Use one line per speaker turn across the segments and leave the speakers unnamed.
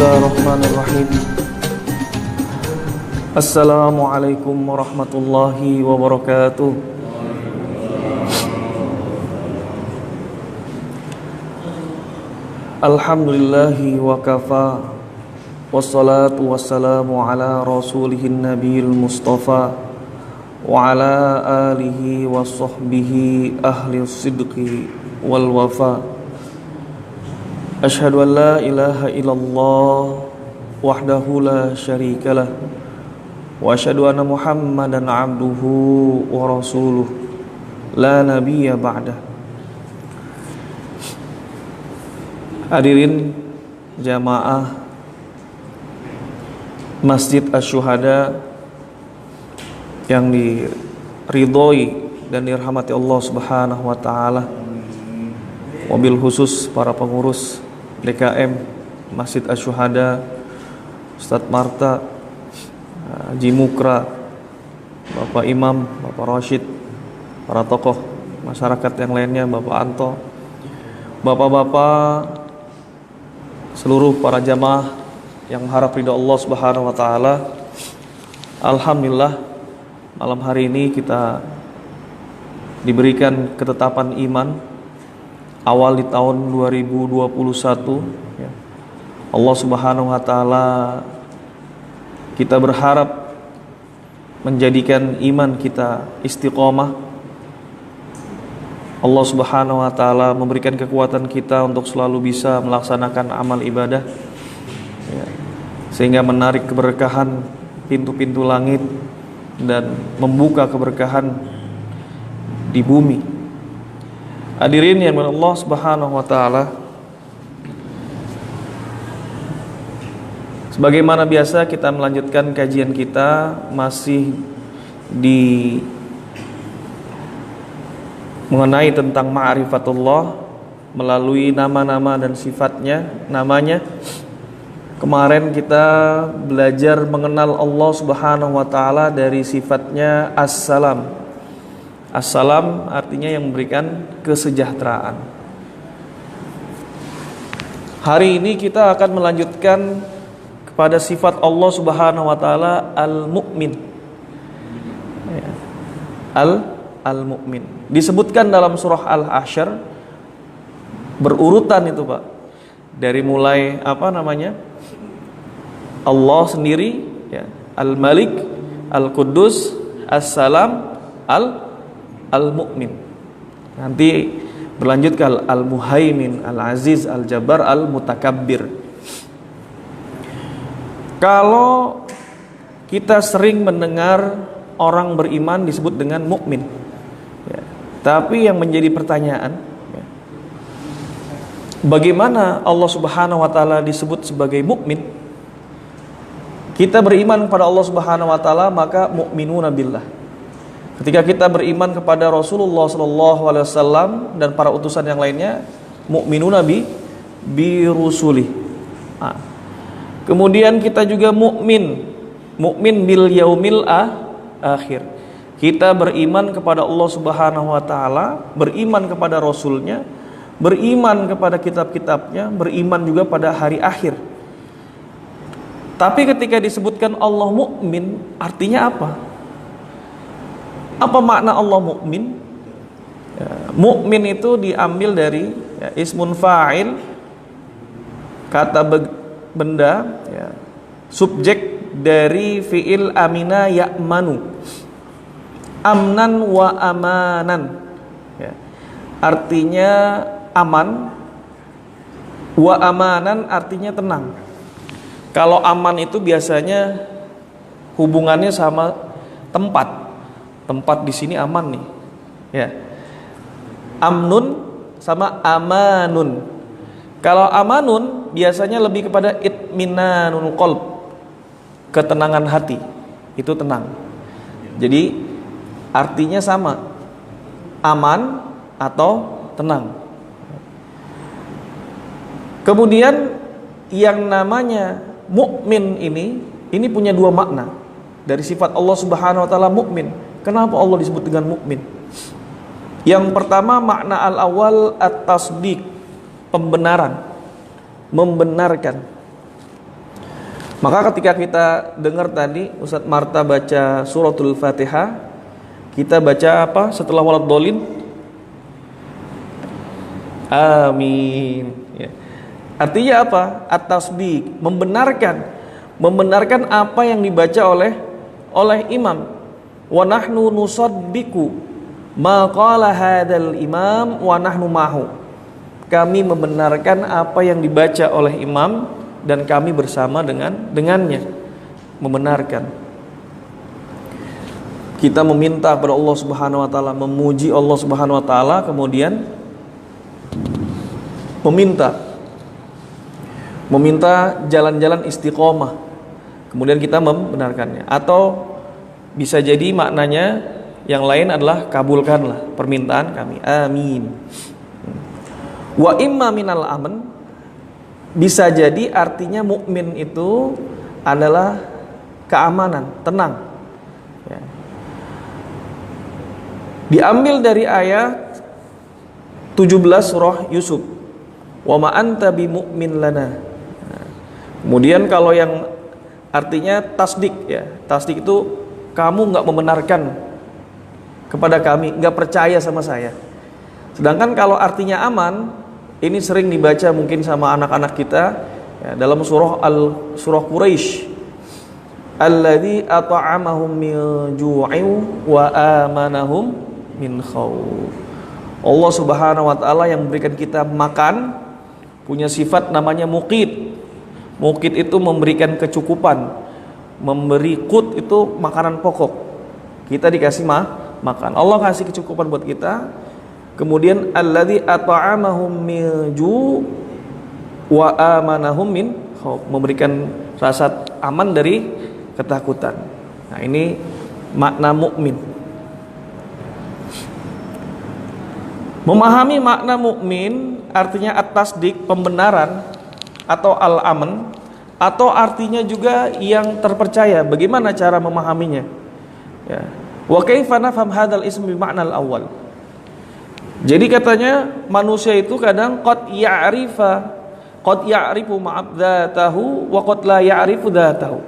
Bismillahirrahmanirrahim. Assalamualaikum warahmatullahi wabarakatuh. Alhamdulillahi wa kafa, wassalatu wassalamu ala rasulihin nabiyil mustafa wa ala alihi wa sahbihi ahli sidqi wal wafa. Asyhadu an la ilaha illallah wahdahu la syarikalah wa asyhadu anna Muhammadan abduhu wa rasuluh la nabiyya ba'dah. Hadirin jamaah Masjid Asy-Syuhada yang diridhoi dan dirahmati Allah Subhanahu wa taala, wabil khusus para pengurus DKM Masjid Asy-Syuhada, Ustadz Marta, Haji Mukra, Bapak Imam, Bapak Rashid, para tokoh masyarakat yang lainnya, Bapak Anto, Bapak-bapak, seluruh para jamaah yang mengharap ridha Allah Subhanahu wa taala. Alhamdulillah, malam hari ini kita diberikan ketetapan iman awal di tahun 2021 ya. Allah Subhanahu wa taala, kita berharap menjadikan iman kita istiqomah. Allah Subhanahu wa taala memberikan kekuatan kita untuk selalu bisa melaksanakan amal ibadah ya, sehingga menarik keberkahan pintu-pintu langit dan membuka keberkahan di bumi. Hadirin yang Allah Subhanahu wa taala, sebagaimana biasa kita melanjutkan kajian kita masih di mengenai tentang ma'rifatullah melalui nama-nama dan sifatnya, namanya. Kemarin kita belajar mengenal Allah Subhanahu wa taala dari sifatnya As-Salam. As-Salam artinya yang memberikan kesejahteraan. Hari ini kita akan melanjutkan kepada sifat Allah Subhanahu wa taala Al-Mu'min. Al-Mu'min disebutkan dalam surah Al-Hasyr, berurutan itu, Pak. Dari mulai Allah sendiri ya, Al-Malik, Al-Quddus, As-Salam, Al-Mu'min. Nanti berlanjut ke Al-Muhaimin, Al-Aziz, Al-Jabbar, Al-Mutakabbir. Kalau kita sering mendengar orang beriman disebut dengan mukmin ya, tapi yang menjadi pertanyaan ya, bagaimana Allah Subhanahu wa taala disebut sebagai mukmin? Kita beriman kepada Allah Subhanahu wa taala, maka mukminuna billah. Ketika kita beriman kepada Rasulullah sallallahu alaihi wasallam dan para utusan yang lainnya, mukminuna bi rusulih. Nah, kemudian kita juga mukmin bil yaumil akhir. Kita beriman kepada Allah Subhanahu wa taala, beriman kepada Rasulnya, beriman kepada kitab-kitabnya, beriman juga pada hari akhir. Tapi ketika disebutkan Allah mukmin, artinya apa? Apa makna Allah mukmin? Ya, mukmin itu diambil dari ya, ismun fa'il, kata benda ya, subjek dari fi'il amina ya'manu, amnan wa amanan ya, artinya aman, wa amanan artinya tenang. Kalau aman itu biasanya hubungannya sama tempat di sini aman nih ya. Amnun sama amanun. Kalau amanun biasanya lebih kepada itminanul qalb, ketenangan hati, itu tenang. Jadi artinya sama, aman atau tenang. Kemudian yang namanya mukmin ini punya dua makna dari sifat Allah Subhanahu wa taala mukmin. Kenapa Allah disebut dengan mukmin? Yang pertama, makna al-awwal at-tasdiq, pembenaran, membenarkan. Maka ketika kita dengar tadi Ustadz Marta baca suratul Fatihah, kita baca apa setelah waladhdallin? Amin. Ya. Artinya apa? At-tasdiq, membenarkan apa yang dibaca oleh imam. Wa nahnu nusaddiqu ma qala hadzal imam wa nahnu mahu. Kami membenarkan apa yang dibaca oleh imam dan kami bersama dengannya membenarkan. Kita meminta kepada Allah Subhanahu wa taala, memuji Allah Subhanahu wa taala, kemudian meminta jalan-jalan istiqomah, kemudian kita membenarkannya. Atau bisa jadi maknanya yang lain adalah kabulkanlah permintaan kami, amin. Wa imma minal aman, bisa jadi artinya mukmin itu adalah keamanan, tenang. Ya. Diambil dari ayat 17 surah Yusuf. Wa ma anta bimu'min lana. Nah, kemudian kalau yang artinya tasdik, ya, tasdik itu kamu nggak membenarkan kepada kami, nggak percaya sama saya. Sedangkan kalau artinya aman, ini sering dibaca mungkin sama anak-anak kita ya, dalam surah Quraisy. Alladzi at'amahum min ju'in wa amanahum min khauf. Allah Subhanahu wa taala yang memberikan kita makan, punya sifat namanya muqit. Muqit itu memberikan kecukupan. Memberi qut itu makanan pokok. Kita dikasih makan. Allah kasih kecukupan buat kita. Kemudian alladzi at'amahum min ju' wa amanahum min khauf, memberikan rasa aman dari ketakutan. Nah, ini makna mukmin. Memahami makna mukmin artinya at-tasdiq, pembenaran, atau al-aman, atau artinya juga yang terpercaya. Bagaimana cara memahaminya? Ya. Wa kaifa nafham hadzal ism bi ma'nal awal. Jadi katanya manusia itu kadang qad ya'rifu ma'ab dzatahu wa qad la ya'rifu dzatahu.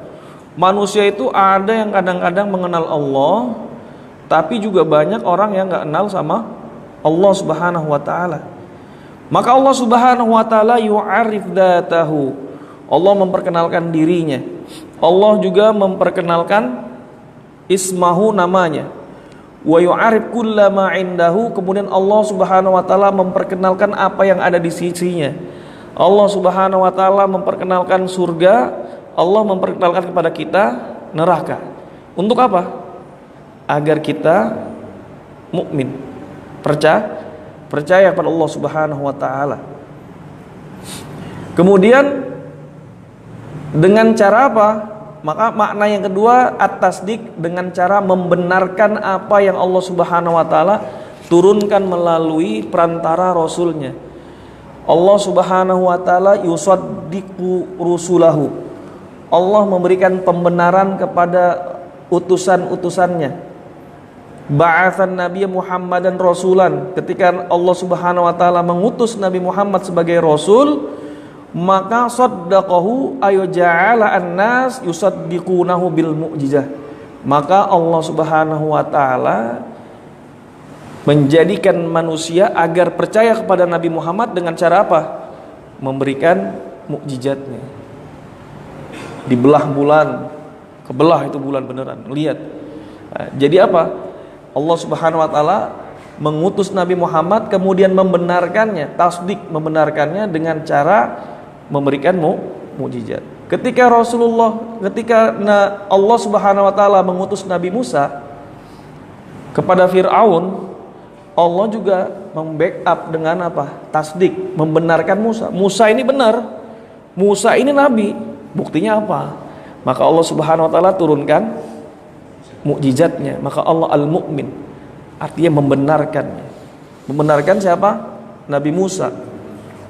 Manusia itu ada yang kadang-kadang mengenal Allah, tapi juga banyak orang yang enggak kenal sama Allah Subhanahu wa taala. Maka Allah Subhanahu wa taala yu'arif dzatahu. Allah memperkenalkan dirinya. Allah juga memperkenalkan ismahu, namanya. Wa yu'arif kullama indahu, kemudian Allah Subhanahu wa taala memperkenalkan apa yang ada di sisinya. Allah Subhanahu wa taala memperkenalkan surga, Allah memperkenalkan kepada kita neraka. Untuk apa? Agar kita mukmin, percaya kepada Allah Subhanahu wa taala. Kemudian dengan cara apa? Maka makna yang kedua at-tasdiq, dengan cara membenarkan apa yang Allah Subhanahu wa taala turunkan melalui perantara rasulnya. Allah Subhanahu wa taala yusaddiqu rusulahu. Allah memberikan pembenaran kepada utusan-utusannya. Ba'atsan Nabi Muhammadan rasulan. Ketika Allah Subhanahu wa taala mengutus Nabi Muhammad sebagai rasul, maka saddaqahu ayo ja'ala an-nas yusaddiqunahu bil mu'jizah. Maka Allah Subhanahu wa taala menjadikan manusia agar percaya kepada Nabi Muhammad dengan cara apa? Memberikan mukjizatnya. Dibelah bulan, kebelah itu bulan beneran. Lihat. Nah, jadi apa? Allah Subhanahu wa taala mengutus Nabi Muhammad, kemudian membenarkannya, tasdik, membenarkannya dengan cara memberikan mukjizat. Ketika Allah Subhanahu wa taala mengutus Nabi Musa kepada Firaun, Allah juga membackup dengan apa? Tasdik, membenarkan Musa. Musa ini benar. Musa ini nabi. Buktinya apa? Maka Allah Subhanahu wa taala turunkan mukjizatnya. Maka Allah Al-Mu'min, artinya membenarkannya. Membenarkan siapa? Nabi Musa.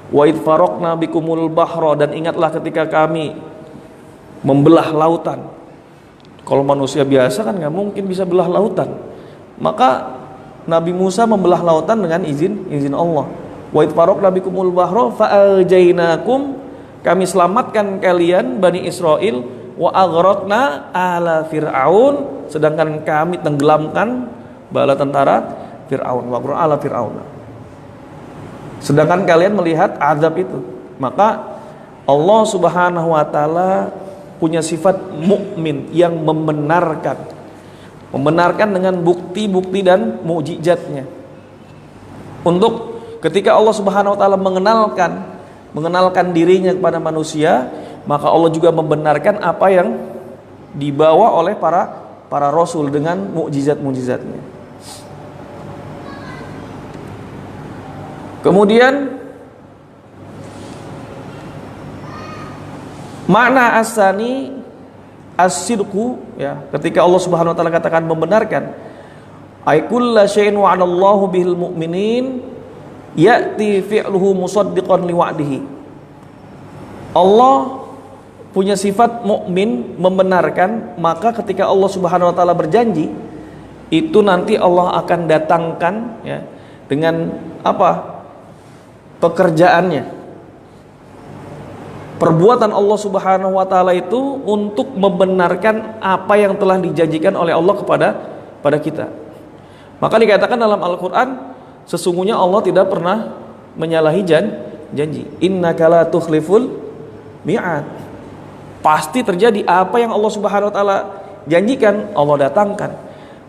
Wa id faraqna bikumul bahra, dan ingatlah ketika kami membelah lautan. Kalau manusia biasa kan nggak mungkin bisa belah lautan. Maka Nabi Musa membelah lautan dengan izin Allah. Wa id faraqna bikumul bahra fa ajainakum kami selamatkan kalian Bani Israel, wa aghraqna ala Fir'aun, sedangkan kami tenggelamkan bala tentara Fir'aun, wa aghraqna ala Fir'aun. Sedangkan kalian melihat azab itu. Maka Allah Subhanahu wa taala punya sifat mukmin yang membenarkan dengan bukti-bukti dan mukjizatnya. Untuk ketika Allah Subhanahu wa taala mengenalkan dirinya kepada manusia, maka Allah juga membenarkan apa yang dibawa oleh para rasul dengan mukjizat-mukjizatnya. Kemudian makna asani as-sidqu, ya, ketika Allah Subhanahu wa taala katakan membenarkan, ay kullu syai'in wa'adallahu bihil mu'minin ya'ti fi'luhu musaddiqan liwa'dihi. Allah punya sifat mukmin membenarkan, maka ketika Allah Subhanahu wa taala berjanji, itu nanti Allah akan datangkan, ya, dengan apa? Pekerjaannya. Perbuatan Allah Subhanahu wa taala itu untuk membenarkan apa yang telah dijanjikan oleh Allah kepada kita. Maka dikatakan dalam Al-Qur'an, sesungguhnya Allah tidak pernah menyalahi janji. Innaka la tukhliful mi'ad. Pasti terjadi apa yang Allah Subhanahu wa taala janjikan, Allah datangkan.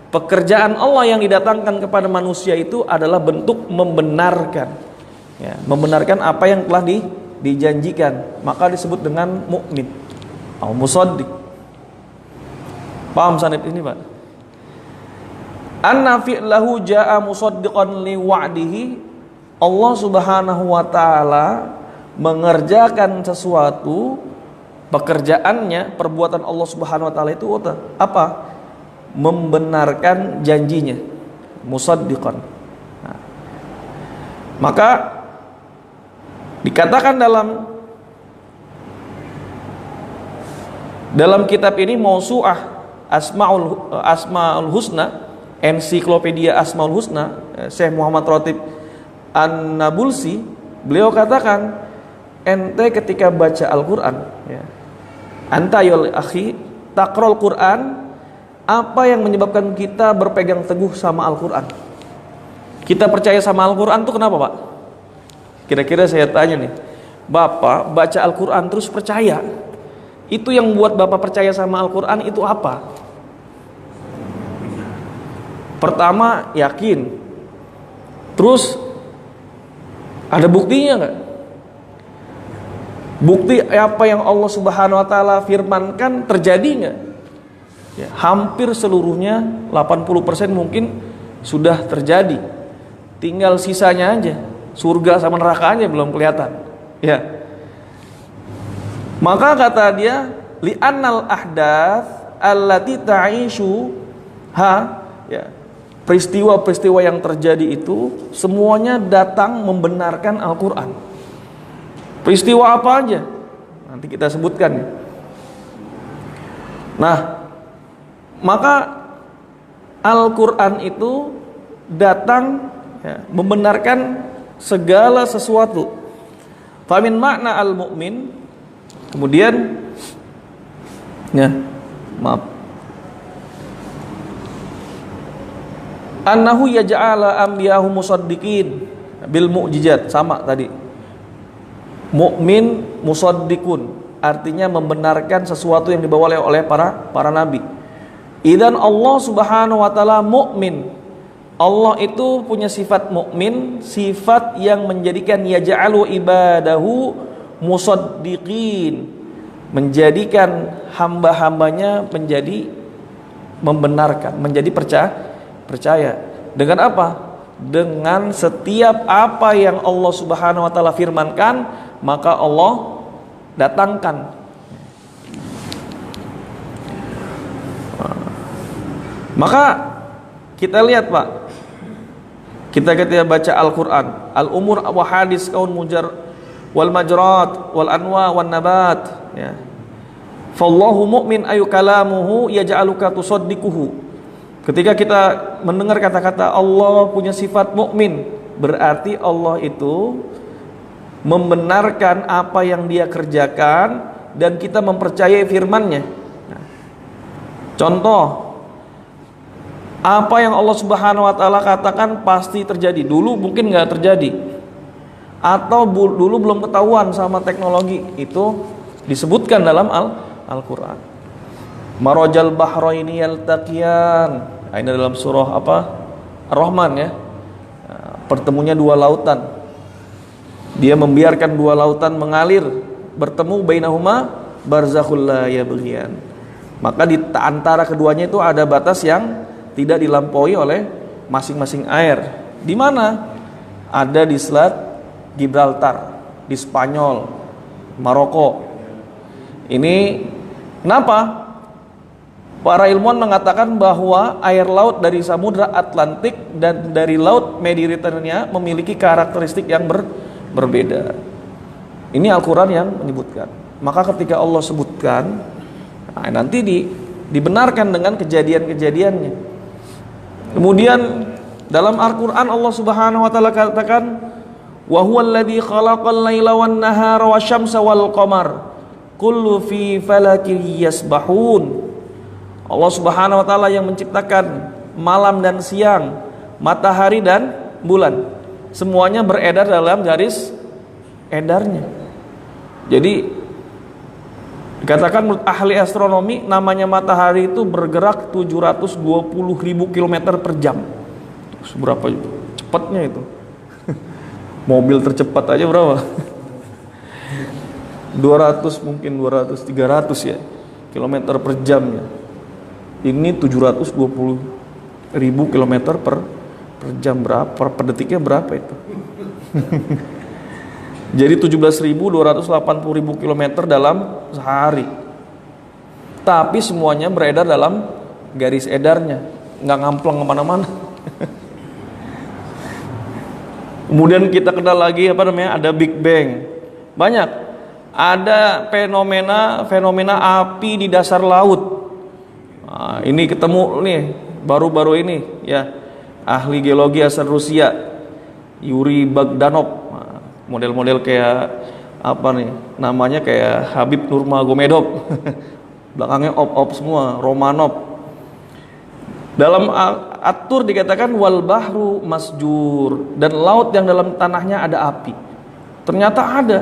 Pekerjaan Allah yang didatangkan kepada manusia itu adalah bentuk membenarkan, ya, membenarkan apa yang telah dijanjikan, maka disebut dengan mukmin atau musaddiq. Paham sanad ini, Pak? Anna fi'lahu jaa musaddiqan li wa'dihi. Allah Subhanahu wa taala mengerjakan sesuatu, pekerjaannya, perbuatan Allah Subhanahu wa taala itu apa? Membenarkan janjinya, musaddiqan. Nah, maka dikatakan dalam kitab ini Mausu'ah Asmaul Husna, ensiklopedia Asmaul Husna, Syekh Muhammad Ratib An-Nabulsi, beliau katakan, ente ketika baca Al-Quran, ya, anta yul akhi taqra'ul Quran, apa yang menyebabkan kita berpegang teguh sama Al-Quran? Kita percaya sama Al-Quran itu kenapa, Pak? Kira-kira saya tanya nih, Bapak baca Al-Quran terus percaya, itu yang buat Bapak percaya sama Al-Quran itu apa? Pertama, yakin. Terus ada buktinya nggak? Bukti apa yang Allah Subhanahu wa taala firmankan terjadi nggak? Ya, hampir seluruhnya, 80% mungkin sudah terjadi. Tinggal sisanya aja. Surga sama nerakanya belum kelihatan. Ya. Maka kata dia, li'annal ahdats allati ta'ishu ya. Peristiwa-peristiwa yang terjadi itu semuanya datang membenarkan Al-Qur'an. Peristiwa apa aja? Nanti kita sebutkan, ya. Nah, maka Al-Qur'an itu datang, ya, membenarkan segala sesuatu. Famin makna al-mu'min, kemudian, ya, maaf, annahu yaj'ala anbiya'ahu musaddiqin bil mu'jizat, sama tadi. Mukmin musaddiqun artinya membenarkan sesuatu yang dibawa oleh para nabi. Idzan Allah Subhanahu wa taala mukmin. Allah itu punya sifat mukmin, sifat yang menjadikan yaj'alu ibadahu musaddiqin, menjadikan hamba-hambanya menjadi membenarkan, menjadi percaya. Dengan apa? Dengan setiap apa yang Allah Subhanahu wa taala firmankan, maka Allah datangkan. Maka kita lihat, Pak, kita ketika baca Al-Quran, al-umur wa hadis kaun mujar wal majrat wal anwa wan nabat, ya. Fallahu mu'min ayu kalamuhu yaj'aluka tusaddiquhu. Ketika kita mendengar kata-kata Allah punya sifat mukmin, berarti Allah itu membenarkan apa yang dia kerjakan, dan kita mempercayai firman-Nya. Nah, contoh, apa yang Allah Subhanahu wa taala katakan pasti terjadi. Dulu mungkin nggak terjadi, atau dulu belum ketahuan sama teknologi, itu disebutkan dalam Al-Qur'an. Marajal bahraini yaltaqiyan. Nah, ini dalam surah apa? Ar-Rahman ya. Pertemunya dua lautan. Dia membiarkan dua lautan mengalir, bertemu bainahuma barzakhul la yabghiyan. Maka di antara keduanya itu ada batas yang tidak dilampaui oleh masing-masing air. Di mana? Ada di Selat Gibraltar, di Spanyol, Maroko. Ini kenapa? Para ilmuwan mengatakan bahwa air laut dari Samudra Atlantik dan dari Laut Mediterania memiliki karakteristik yang berbeda. Ini Al-Quran yang menyebutkan. Maka ketika Allah sebutkan, nah nanti dibenarkan dengan kejadian-kejadiannya. Kemudian dalam Al-Quran Allah Subhanahu wa taala katakan, wa huwallazi khalaqal laila wan nahara wasyamsa wal qamar kullu fi falakin yasbahun. Allah Subhanahu wa taala yang menciptakan malam dan siang, matahari dan bulan. Semuanya beredar dalam garis edarnya. Jadi dikatakan menurut ahli astronomi, namanya matahari itu bergerak 720.000 km per jam. Seberapa cepatnya itu? Mobil tercepat aja berapa? 200 mungkin 200 300 ya kilometer per jamnya. Ini 720.000 km per jam, berapa per detiknya berapa itu? Jadi 17.280.000 km dalam sehari. Tapi semuanya beredar dalam garis edarnya, nggak ngamplang kemana-mana. Kemudian kita kenal lagi ada Big Bang. Banyak. Ada fenomena api di dasar laut. Nah, ini ketemu nih baru-baru ini ya, ahli geologi asal Rusia, Yuri Bogdanov. Nah, model-model kayak apa nih? Namanya kayak Habib Nurmagomedov. Belakangnya op semua, Romanov. Dalam At-Tur dikatakan wal bahru masjur, dan laut yang dalam tanahnya ada api. Ternyata ada.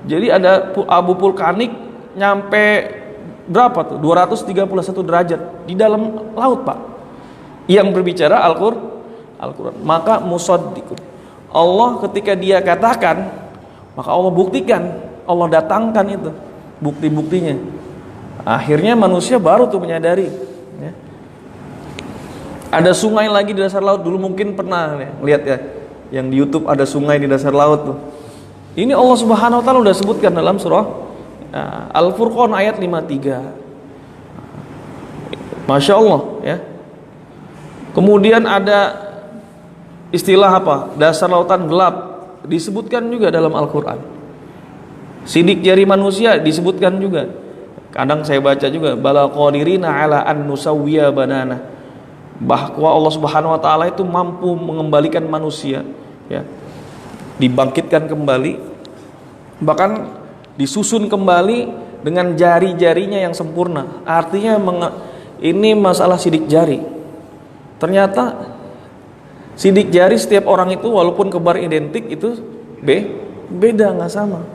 Jadi ada abu vulkanik nyampe berapa tuh? 231 derajat di dalam laut, Pak. Yang berbicara Al-Qur'an. Maka musaddiqun. Allah ketika dia katakan, maka Allah buktikan, Allah datangkan itu bukti-buktinya. Akhirnya manusia baru tuh menyadari ya. Ada sungai lagi di dasar laut. Dulu mungkin pernah lihat ya, yang di YouTube ada sungai di dasar laut tuh. Ini Allah Subhanahu wa taala sudah sebutkan dalam surah Al-Furqan ayat 53. Masya Allah ya. Kemudian ada istilah apa? Dasar lautan gelap disebutkan juga dalam Al-Qur'an. Sidik jari manusia disebutkan juga. Kadang saya baca juga bala qadirina ala an nusawwiya banana. Bahwa Allah Subhanahu wa taala itu mampu mengembalikan manusia ya. Dibangkitkan kembali, bahkan disusun kembali dengan jari-jarinya yang sempurna. Artinya ini masalah sidik jari. Ternyata sidik jari setiap orang itu walaupun kembar identik itu beda, nggak sama.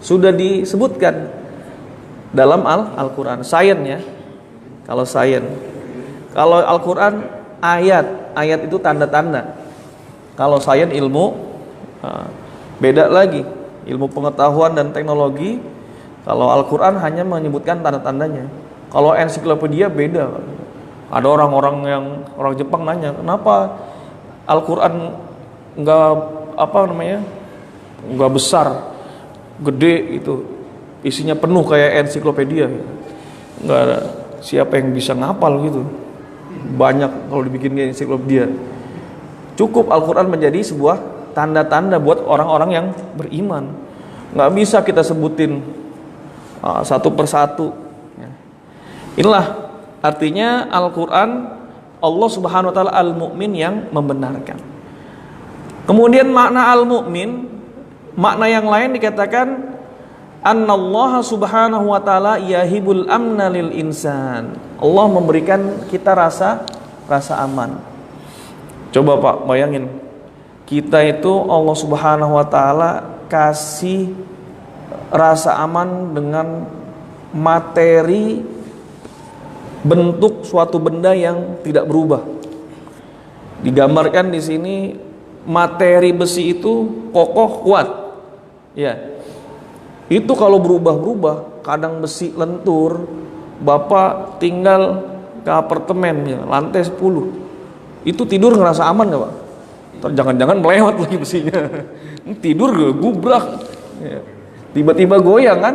Sudah disebutkan dalam Al-Qur'an. Sains ya. Kalau sains. Kalau Al-Qur'an ayat itu tanda-tanda. Kalau sains ilmu beda lagi, ilmu pengetahuan dan teknologi. Kalau Al-Qur'an hanya menyebutkan tanda-tandanya. Kalau ensiklopedia beda. Ada orang-orang Jepang nanya, kenapa Al-Qur'an nggak besar, gede itu, isinya penuh kayak ensiklopedia. Nggak ada siapa yang bisa ngapal gitu. Banyak kalau dibikin ensiklopedia. Cukup Al-Qur'an menjadi sebuah tanda-tanda buat orang-orang yang beriman. Nggak bisa kita sebutin satu persatu. Inilah artinya Al-Qur'an, Allah Subhanahu wa taala Al-Mu'min yang membenarkan. Kemudian makna Al-Mu'min makna yang lain dikatakan annallaha subhanahu wa ta'ala yahibul amna lil insan. Allah memberikan kita rasa aman. Coba Pak bayangin, kita itu Allah subhanahu wa ta'ala kasih rasa aman dengan materi bentuk suatu benda yang tidak berubah. Digambarkan di sini materi besi itu kokoh kuat. Ya. Itu kalau berubah-berubah, kadang besi lentur, Bapak tinggal ke apartemen ya, lantai 10. Itu tidur ngerasa aman gak Pak? Jangan-jangan melewat lagi besinya. Tidur gubrak. Ya. Tiba-tiba goyang kan?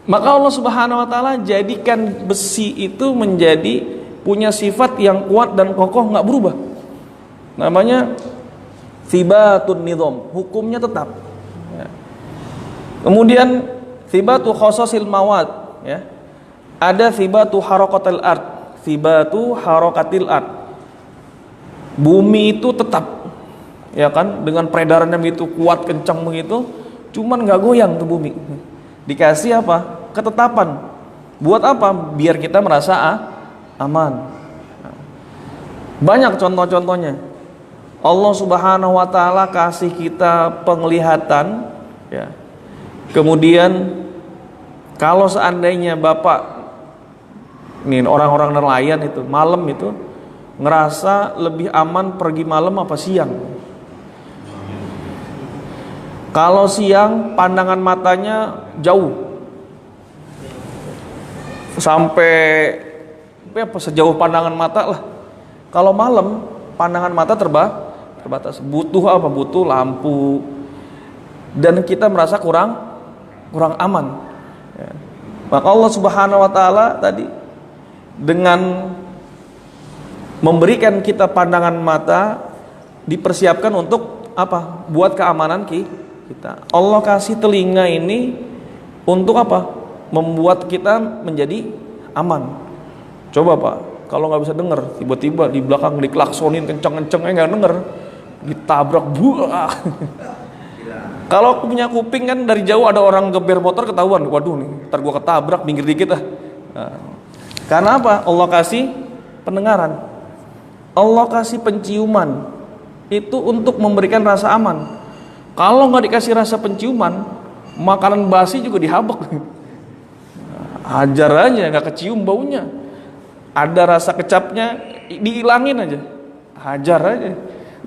Maka Allah Subhanahu wa taala jadikan besi itu menjadi punya sifat yang kuat dan kokoh, nggak berubah. Namanya thibatun nizam, hukumnya tetap. Ya. Kemudian thibatu khososil mawad, ya. Ada thibatu harokatil ard, thibatu harokatil ard. Bumi itu tetap, ya kan, dengan peredarannya begitu kuat kencang begitu, cuman nggak goyang tuh bumi. Dikasih apa? Ketetapan. Buat apa? Biar kita merasa aman. Banyak contoh-contohnya. Allah Subhanahu wa taala kasih kita penglihatan, ya. Kemudian kalau seandainya Bapak nih orang-orang nelayan itu malam itu ngerasa lebih aman pergi malam apa siang? Kalau siang pandangan matanya jauh, sampai apa sejauh pandangan mata lah. Kalau malam pandangan mata terbatas. Butuh apa? Butuh lampu. Dan kita merasa kurang aman. Ya. Maka Allah Subhanahu wa taala tadi dengan memberikan kita pandangan mata dipersiapkan untuk apa? Buat keamanan kita. Allah kasih telinga ini untuk apa? Membuat kita menjadi aman. Coba Pak, kalau nggak bisa dengar, tiba-tiba di belakang diklaksonin kenceng-kenceng, nggak denger, ditabrak, buah. Kalau aku punya kuping kan dari jauh ada orang geber motor ketahuan, waduh nih, ntar gua ketabrak, minggir dikit ah. Nah, karena apa? Allah kasih pendengaran, Allah kasih penciuman, itu untuk memberikan rasa aman. Kalau nggak dikasih rasa penciuman, makanan basi juga dihabek. Hajar aja, nggak kecium baunya. Ada rasa kecapnya, dihilangin aja. Hajar aja.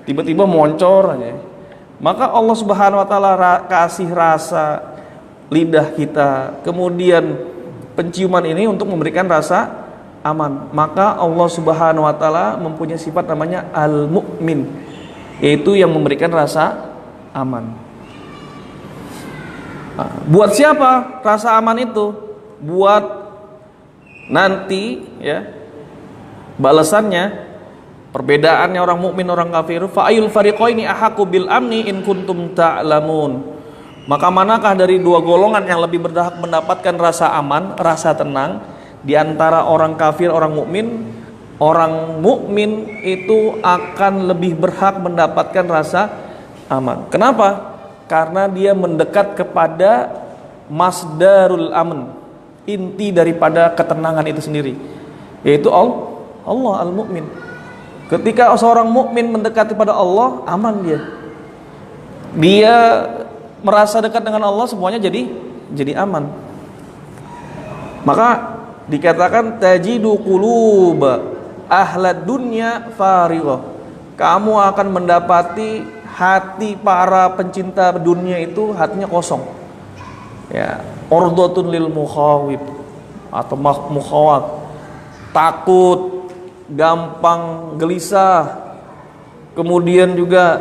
Tiba-tiba moncor aja. Maka Allah Subhanahu wa taala kasih rasa lidah kita, kemudian penciuman ini untuk memberikan rasa aman. Maka Allah Subhanahu wa taala mempunyai sifat namanya Al-Mu'min, yaitu yang memberikan rasa aman. Nah, buat siapa rasa aman itu? Buat nanti ya balasannya, perbedaannya orang mukmin orang kafir. Fa'ayul fariqaini ahaqqu bil amni in kuntum ta'lamun. Maka manakah dari dua golongan yang lebih berhak mendapatkan rasa aman, rasa tenang di antara orang kafir orang mukmin? Orang mukmin itu akan lebih berhak mendapatkan rasa aman. Kenapa? Karena dia mendekat kepada masdarul aman, inti daripada ketenangan itu sendiri, yaitu Allah Al-Mu'min. Ketika seorang mukmin mendekati pada Allah, aman dia. Dia merasa dekat dengan Allah, semuanya jadi aman. Maka dikatakan tajidu quluba ahlad dunya farighah. Kamu akan mendapati hati para pencinta dunia itu hatinya kosong. Ya, ordotun lil mukhawib atau mukhawat, takut, gampang gelisah. Kemudian juga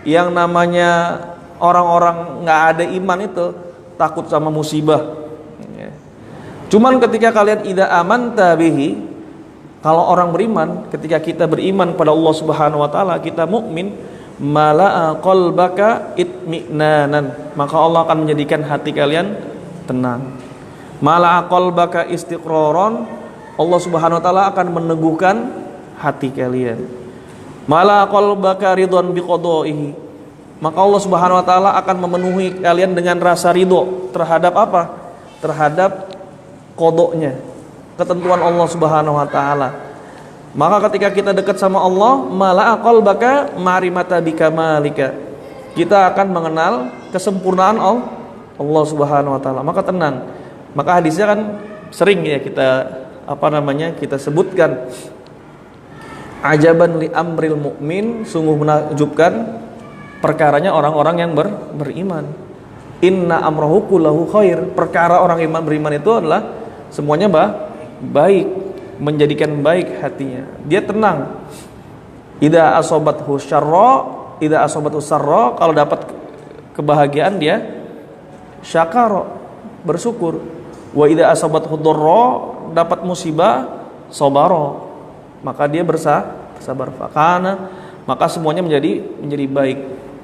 yang namanya orang-orang nggak ada iman itu takut sama musibah. Ya. Cuman ketika kalian idza amanta bihi, kalau orang beriman, ketika kita beriman pada Allah Subhanahu wa taala, kita mukmin, mala'a qalbaka itminanan, maka Allah akan menjadikan hati kalian tenang. Mala'a qalbaka istiqraran, Allah Subhanahu wa taala akan meneguhkan hati kalian. Mala'a qalbaka ridwan biqadaihi, maka Allah Subhanahu wa taala akan memenuhi kalian dengan rasa ridho terhadap apa? Terhadap qodoknya, ketentuan Allah Subhanahu wa taala. Maka ketika kita dekat sama Allah, mala'a qalbaka ma'rifata bikamalika, kita akan mengenal kesempurnaan Allah Subhanahu wa taala. Maka tenang. Maka hadisnya kan sering ya kita sebutkan, ajaban li amril mukmin, sungguh menakjubkan perkaranya orang-orang yang beriman. Inna amrahu kullahu khair, perkara orang iman beriman itu adalah semuanya baik, menjadikan baik hatinya. Dia tenang. Idza asobathu sarra, kalau dapat kebahagiaan dia syakara, bersyukur. Wa idza asobathu dharra, dapat musibah sabara, maka dia bersabar. Fakana, maka semuanya menjadi baik.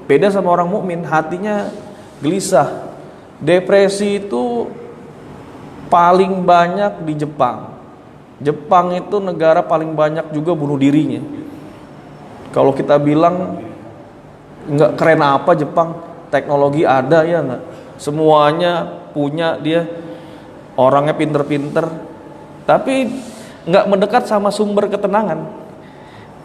Beda sama orang mukmin, hatinya gelisah. Depresi itu paling banyak di Jepang. Jepang itu negara paling banyak juga bunuh dirinya. Kalau kita bilang nggak keren apa Jepang, teknologi ada ya nggak, semuanya punya dia, orangnya pinter-pinter, tapi nggak mendekat sama sumber ketenangan.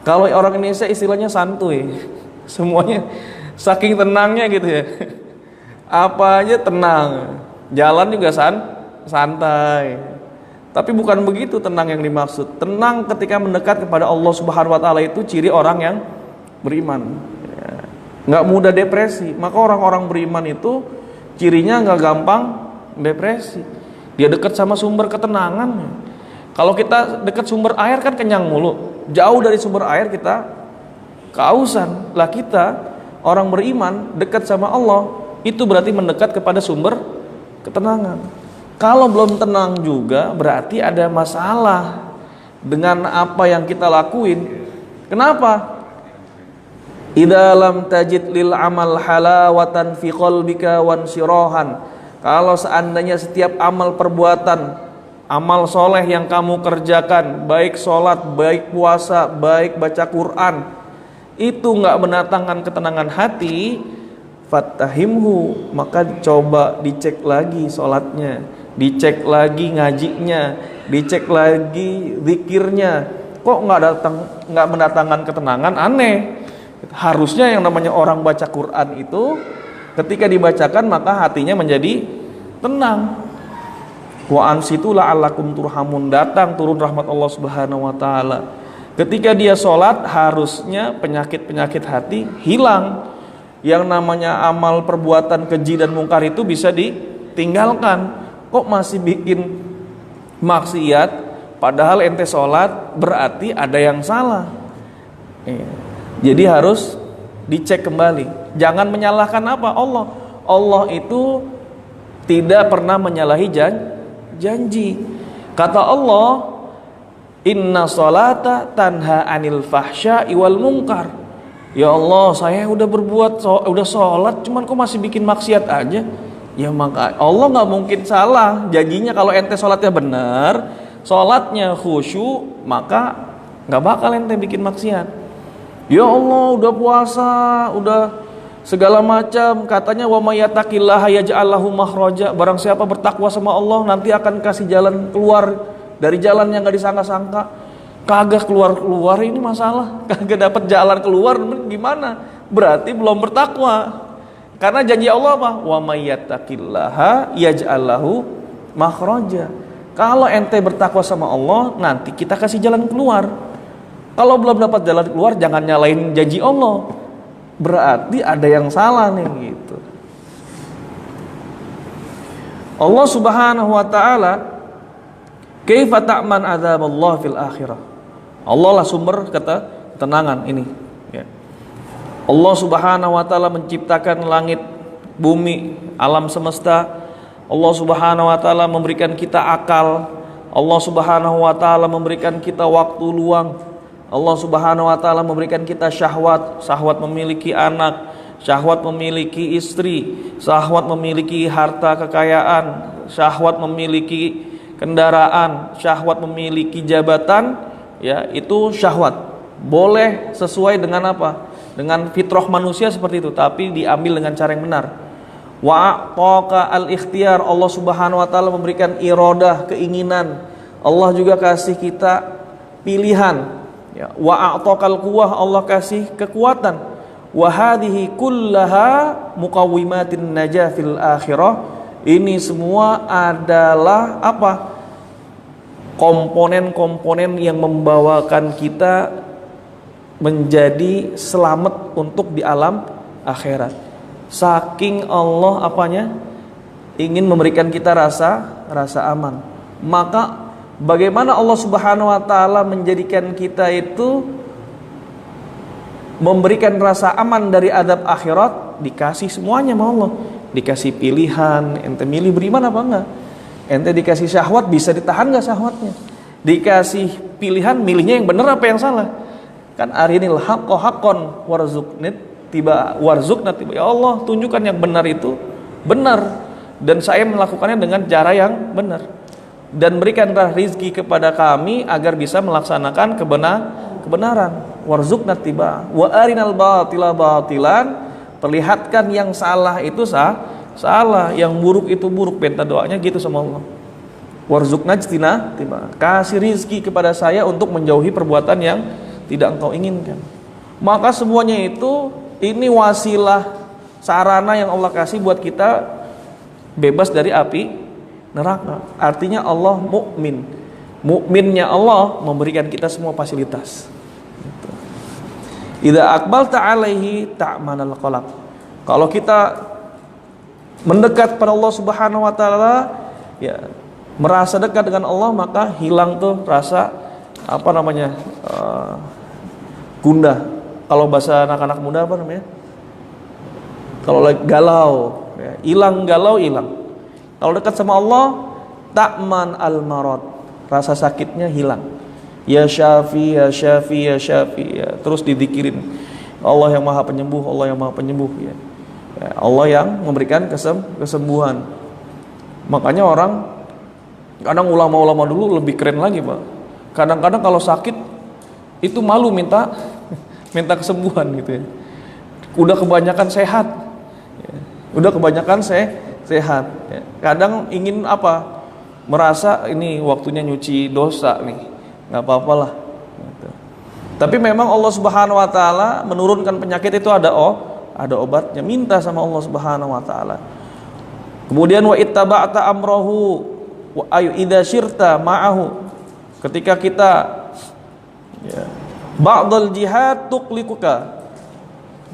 Kalau orang Indonesia istilahnya santuy, semuanya saking tenangnya gitu ya, apa aja tenang, jalan juga santai. Tapi bukan begitu tenang yang dimaksud. Tenang ketika mendekat kepada Allah Subhanahu wa taala itu ciri orang yang beriman. Nggak mudah depresi. Maka orang-orang beriman itu cirinya nggak gampang depresi. Dia dekat sama sumber ketenangan. Kalau kita dekat sumber air kan kenyang mulu. Jauh dari sumber air kita kehausan. Lah kita orang beriman dekat sama Allah, itu berarti mendekat kepada sumber ketenangan. Kalau belum tenang juga berarti ada masalah dengan apa yang kita lakuin. Kenapa? Idza lam tajid lil amal halawatan fi qalbika wansirahan. Kalau seandainya setiap amal perbuatan, amal soleh yang kamu kerjakan, baik sholat, baik puasa, baik baca Quran, itu nggak mendatangkan ketenangan hati, fattahimhu, maka coba dicek lagi sholatnya, dicek lagi ngajinya, dicek lagi zikirnya. Kok nggak mendatangkan ketenangan? Aneh. Harusnya yang namanya orang baca Quran itu ketika dibacakan maka hatinya menjadi tenang. Wa ansitu la'allakum turhamun, datang turun rahmat Allah Subhanahu wa taala. Ketika dia sholat harusnya penyakit-penyakit hati hilang. Yang namanya amal perbuatan keji dan mungkar itu bisa ditinggalkan. Kok masih bikin maksiat padahal ente sholat, berarti ada yang salah. Jadi harus dicek kembali. Jangan menyalahkan apa? Allah itu tidak pernah menyalahi janji. Kata Allah, inna sholata tanha anil fahsya'i wal munkar. Ya Allah, saya udah udah sholat, cuman kok masih bikin maksiat aja? Ya maka Allah nggak mungkin salah. Janjinya kalau ente sholatnya benar, sholatnya khusyuk, maka nggak bakal ente bikin maksiat. Ya Allah, udah puasa, udah segala macam, katanya wa may yattaqillaha yaj'al lahu makhraja. Barang siapa bertakwa sama Allah nanti akan kasih jalan keluar dari jalan yang nggak disangka-sangka. Kagak keluar ini masalah, kagak dapat jalan keluar, gimana? Berarti belum bertakwa. Karena janji Allah apa? Wa may yattaqillaha yaj'al lahu makhraja. Kalau ente bertakwa sama Allah, nanti kita kasih jalan keluar. Kalau belum dapat jalan keluar, jangan nyalain janji Allah. Berarti ada yang salah nih gitu. Allah Subhanahu wa taala, kaifa ta'man adzaballah fil akhirah. Allah lah sumber kata ketenangan ini ya. Allah Subhanahu wa taala menciptakan langit, bumi, alam semesta. Allah Subhanahu wa taala memberikan kita akal. Allah Subhanahu wa taala memberikan kita waktu luang. Allah Subhanahu wa taala memberikan kita syahwat, syahwat memiliki anak, syahwat memiliki istri, syahwat memiliki harta kekayaan, syahwat memiliki kendaraan, syahwat memiliki jabatan, ya itu syahwat. Boleh sesuai dengan apa? dengan fitrah manusia seperti itu, tapi diambil dengan cara yang benar. Wa a'taqa al-ikhtiyar, Allah Subhanahu wa taala memberikan iradah, keinginan. Allah juga kasih kita pilihan. Ya, wa a'taqal quwwah, Allah kasih kekuatan. Wa hadhihi kullaha muqawwimatin najah fil akhirah. Ini semua adalah apa? Komponen-komponen yang membawakan kita menjadi selamat untuk di alam akhirat. Saking Allah apanya? Ingin memberikan kita rasa aman. Maka bagaimana Allah Subhanahu wa taala menjadikan kita itu memberikan rasa aman dari adab akhirat? Dikasih semuanya sama Allah. Dikasih pilihan, ente milih beriman apa enggak? Ente dikasih syahwat, bisa ditahan enggak syahwatnya? Dikasih pilihan, milihnya yang benar apa yang salah? Kan arinil haqqo haqqon warzukna tiba. Ya Allah, tunjukkan yang benar itu benar, dan saya melakukannya dengan cara yang benar. Dan berikanlah rizki kepada kami agar bisa melaksanakan kebenaran. Warzukna tiba wa arinal batila batilan, perlihatkan yang salah itu salah, yang buruk itu buruk. Minta doanya gitu sama Allah. Warzukna jtina tiba, kasih rizki kepada saya untuk menjauhi perbuatan yang tidak engkau inginkan. Maka semuanya itu, ini wasilah, sarana yang Allah kasih buat kita bebas dari api neraka. Artinya Allah mukmin. Mukminnya Allah memberikan kita semua fasilitas. Idza aqbalta alaihi ta'manal qalb. Kalau kita mendekat pada Allah Subhanahu wa taala, ya, merasa dekat dengan Allah, maka hilang tuh rasa gundah. Kalau bahasa anak-anak muda apa namanya? Kalau galau, ya, hilang galau, hilang. Kalau dekat sama Allah, ta'man al-marad, rasa sakitnya hilang. Ya Syafi, ya Syafi, ya Syafi, ya. Terus didzikirin. Allah yang Maha Penyembuh, Allah yang Maha Penyembuh, ya. Ya, Allah yang memberikan kesembuhan. Makanya orang, kadang ulama-ulama dulu lebih keren lagi, Pak. Kadang-kadang kalau sakit itu malu minta kesembuhan gitu ya. Udah kebanyakan sehat, ya. Udah kebanyakan sehat, ya. Kadang ingin apa? Merasa ini waktunya nyuci dosa nih, nggak apa-apalah. Gitu. Tapi memang Allah Subhanahu Wa Taala menurunkan penyakit itu ada obatnya. Minta sama Allah Subhanahu Wa Taala. Kemudian wa ittaba'ta amrohu wa ayu idza syirta ma'ahu. Ketika kita, ya, ba'dal jihad tuqlikuka,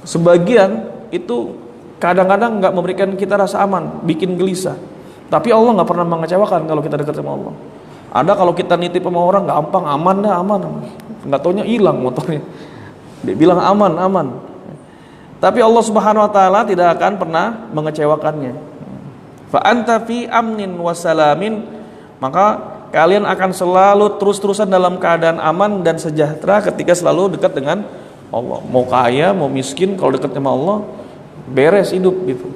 sebagian itu kadang-kadang nggak memberikan kita rasa aman, bikin gelisah. Tapi Allah nggak pernah mengecewakan kalau kita dekat sama Allah. Ada kalau kita nitip sama orang gampang, aman, nggak taunya hilang motornya. Dia bilang aman. Tapi Allah Subhanahu Wa Taala tidak akan pernah mengecewakannya. Fa anta fi amnin wasalamin, maka kalian akan selalu terus-terusan dalam keadaan aman dan sejahtera ketika selalu dekat dengan Allah. Mau kaya, mau miskin, kalau dekat sama Allah beres hidup gitu.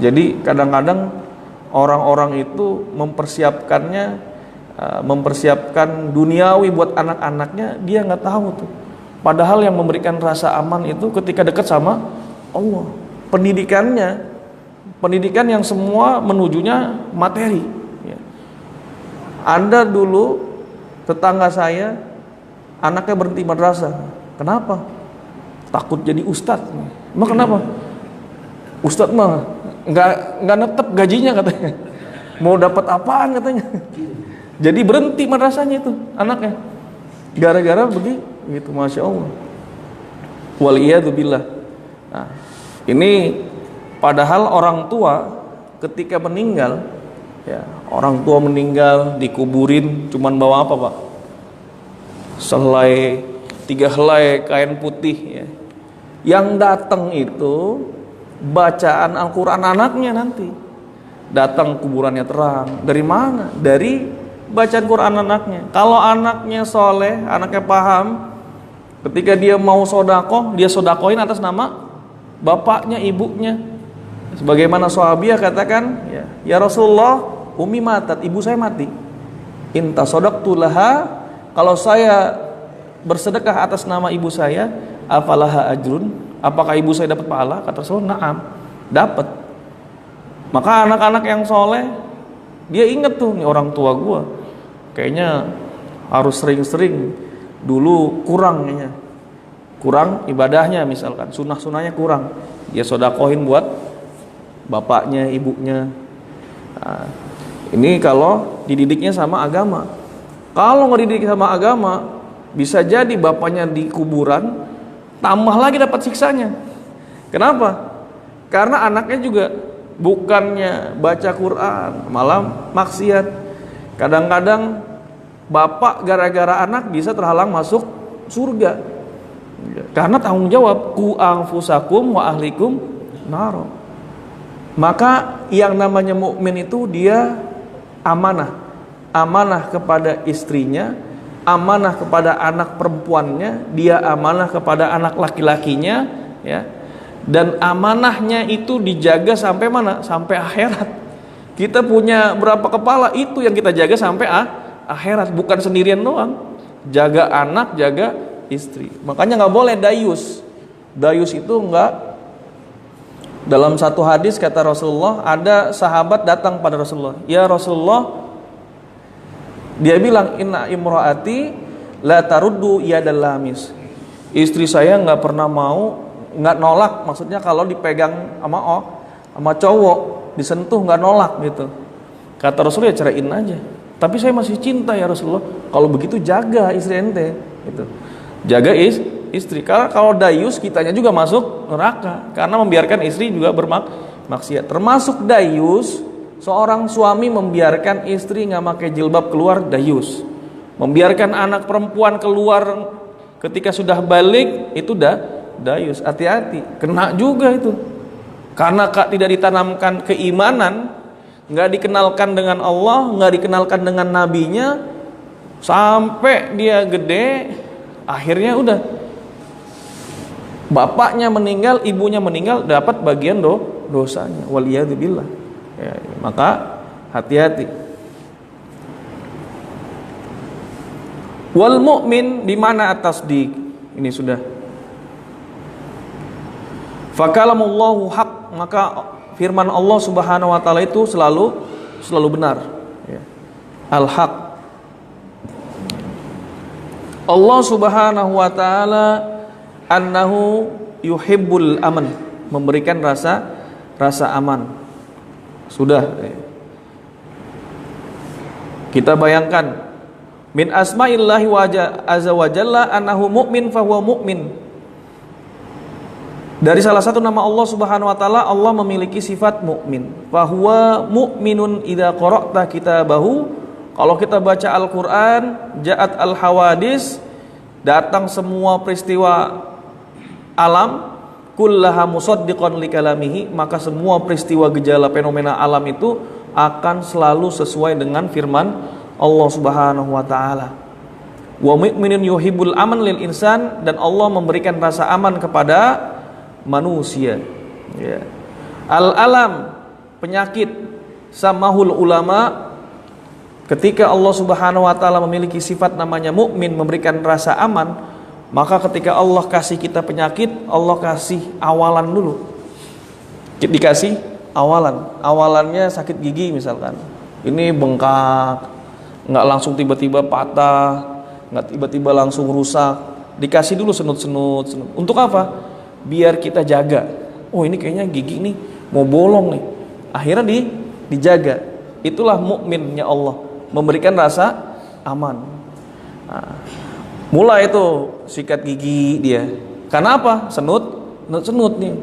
Jadi kadang-kadang orang-orang itu mempersiapkan duniawi buat anak-anaknya, dia nggak tahu tuh. Padahal yang memberikan rasa aman itu ketika dekat sama Allah. Pendidikan yang semua menujunya materi. Ya. Ada dulu tetangga saya, anaknya berhenti madrasah. Kenapa? Takut jadi ustadz. Emang kenapa? Ustadz mah nggak netep gajinya katanya. Mau dapat apaan katanya. Jadi berhenti madrasahnya itu anaknya. Gara-gara begitu, masya Allah. Waliyadzubillah. Nah, ini padahal orang tua ketika meninggal, ya, orang tua meninggal dikuburin cuman bawa apa, Pak? Selai, 3 helai kain putih, ya. Yang datang itu bacaan Al-Quran anaknya nanti. Datang kuburannya terang. Dari mana? Dari bacaan Quran anaknya. Kalau anaknya soleh, anaknya paham, ketika dia mau sodakoh, dia sodakohin atas nama bapaknya, ibunya. Sebagaimana sahabiah katakan, ya Rasulullah, umi matat, ibu saya mati. Inta sodaqtu laha, kalau saya bersedekah atas nama ibu saya, afalaha ajrun, apakah ibu saya dapat pahala? Kata Rasulullah, na'am, dapat. Maka anak-anak yang soleh, dia ingat tuh, nih orang tua gua kayaknya harus sering-sering, dulu kurang kayaknya, kurang ibadahnya misalkan, sunnah-sunnahnya kurang, dia sodakohin buat bapaknya, ibunya. Nah, ini kalau dididiknya sama agama. Kalau nggak dididik sama agama, bisa jadi bapaknya di kuburan, tambah lagi dapat siksanya. Kenapa? Karena anaknya juga bukannya baca Quran, malah maksiat. Kadang-kadang bapak gara-gara anak bisa terhalang masuk surga. Karena tanggung jawab, ku anfusakum wa ahlikum nar. Maka yang namanya mukmin itu dia amanah. Amanah kepada istrinya, amanah kepada anak perempuannya, dia amanah kepada anak laki-lakinya, ya. Dan amanahnya itu dijaga sampai mana? Sampai akhirat. Kita punya berapa kepala, itu yang kita jaga sampai akhirat, bukan sendirian doang. Jaga anak, jaga istri. Makanya nggak boleh dayus. Dayus itu nggak. Dalam satu hadis kata Rasulullah, ada sahabat datang pada Rasulullah, ya Rasulullah, dia bilang, inna imraati la taruddu yadal lamis. Istri saya nggak pernah mau, nggak nolak, maksudnya kalau dipegang sama cowok, disentuh nggak nolak gitu. Kata Rasulullah, ya ceraiin aja. Tapi saya masih cinta ya Rasulullah. Kalau begitu jaga istri ente, gitu. Jaga istri. Karena kalau dayus, kitanya juga masuk neraka karena membiarkan istri juga bermaksiat. Termasuk dayus, seorang suami membiarkan istri nggak pakai jilbab keluar, dayus. Membiarkan anak perempuan keluar ketika sudah balik, itu dayus. Hati-hati, kena juga itu. Karena tidak ditanamkan keimanan, nggak dikenalkan dengan Allah, nggak dikenalkan dengan nabinya, sampai dia gede, akhirnya udah bapaknya meninggal, ibunya meninggal, dapat bagian dosanya. Waliyadzubillah. Ya, maka hati-hati. Wal mu'min di mana at-tasdiq? Ini sudah. Fakalamullahu haq, maka firman Allah Subhanahu wa taala itu selalu benar. Ya. Al-haq. Allah Subhanahu wa taala annahu yuhibbul aman, memberikan rasa aman. Sudah. Kita bayangkan, min asma'illahi wa azza wa jalla annahu mu'min fahuwa mu'min. Dari salah satu nama Allah Subhanahu wa taala, Allah memiliki sifat mukmin. Fahuwa mu'minun idza qara'ta kitabahu. Kalau kita baca Al-Qur'an, ja'at al-hawadis, datang semua peristiwa alam, kullaha musaddiqan likalamihi, maka semua peristiwa gejala fenomena alam itu akan selalu sesuai dengan firman Allah Subhanahu wa taala. Wa mu'minun yuhibbul aman lil insan, dan Allah memberikan rasa aman kepada manusia. Ya. Al-alam, penyakit, samahul ulama, ketika Allah Subhanahu wa taala memiliki sifat namanya mukmin, memberikan rasa aman, maka ketika Allah kasih kita penyakit, Allah kasih awalan dulu. Dikasih awalannya sakit gigi misalkan. Ini bengkak, nggak langsung tiba-tiba patah, nggak tiba-tiba langsung rusak. Dikasih dulu senut-senut. Untuk apa? Biar kita jaga. Oh, ini kayaknya gigi nih mau bolong nih. Akhirnya dijaga. Itulah mukminnya Allah, memberikan rasa aman. Nah, mulai itu sikat gigi dia. Karena apa? Senut nih.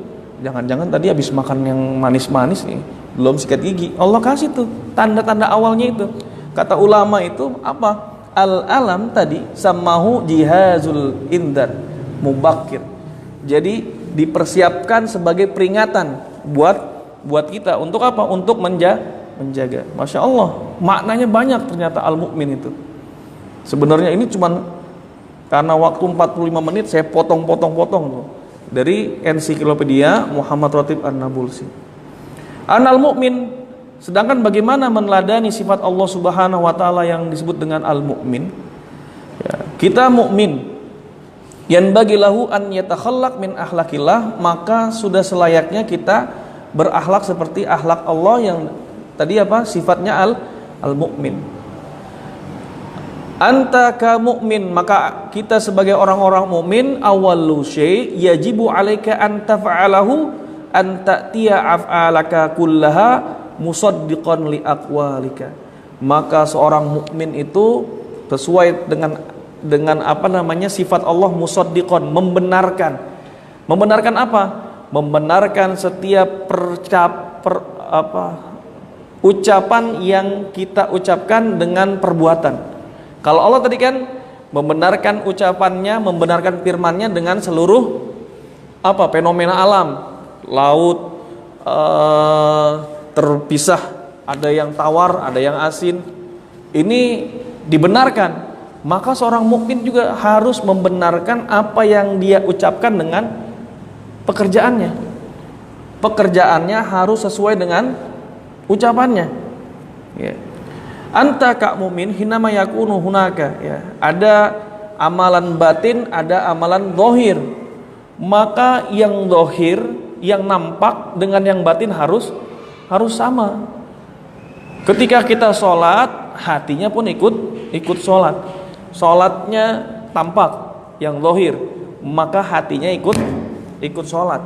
Jangan-jangan tadi habis makan yang manis-manis nih, belum sikat gigi. Allah kasih tuh tanda-tanda awalnya itu. Kata ulama itu apa? Al-alam tadi samahu jihazul indar mubakir. Jadi dipersiapkan sebagai peringatan buat kita. Untuk apa? Untuk menjaga. Masya Allah, maknanya banyak ternyata al-mu'min itu. Sebenarnya ini cuman karena waktu 45 menit saya potong-potong tuh dari ensiklopedia Muhammad Ratib An-Nabulsi. Anal mu'min, sedangkan bagaimana meneladani sifat Allah Subhanahu wa taala yang disebut dengan al-mu'min? Ya, kita mukmin. yanbaghi lahu an yatakhallaq min akhlaqillah, maka sudah selayaknya kita berakhlak seperti akhlak Allah yang tadi apa? Sifatnya al-mu'min. Anta ka mu'min, maka kita sebagai orang-orang mukmin, awwalu syai' yajibu 'alaika an taf'alahu an ta'tiya af'alaka kullaha musaddiqan li aqwalika. Maka seorang mukmin itu sesuai dengan apa namanya sifat Allah, musaddiqan, membenarkan apa? Membenarkan setiap ucapan yang kita ucapkan dengan perbuatan. Kalau Allah tadi kan membenarkan ucapannya, membenarkan firman-Nya dengan seluruh apa? Fenomena alam, laut terpisah, ada yang tawar, ada yang asin. Ini dibenarkan. Maka seorang mukmin juga harus membenarkan apa yang dia ucapkan dengan pekerjaannya. Pekerjaannya harus sesuai dengan ucapannya. Ya. Anta ka mu'min hinama yakunu hunaka. Ya. Ada amalan batin, ada amalan zahir. Maka yang zahir, yang nampak dengan yang batin harus sama. Ketika kita sholat, hatinya pun ikut sholat. Sholatnya tampak yang zahir, maka hatinya ikut sholat.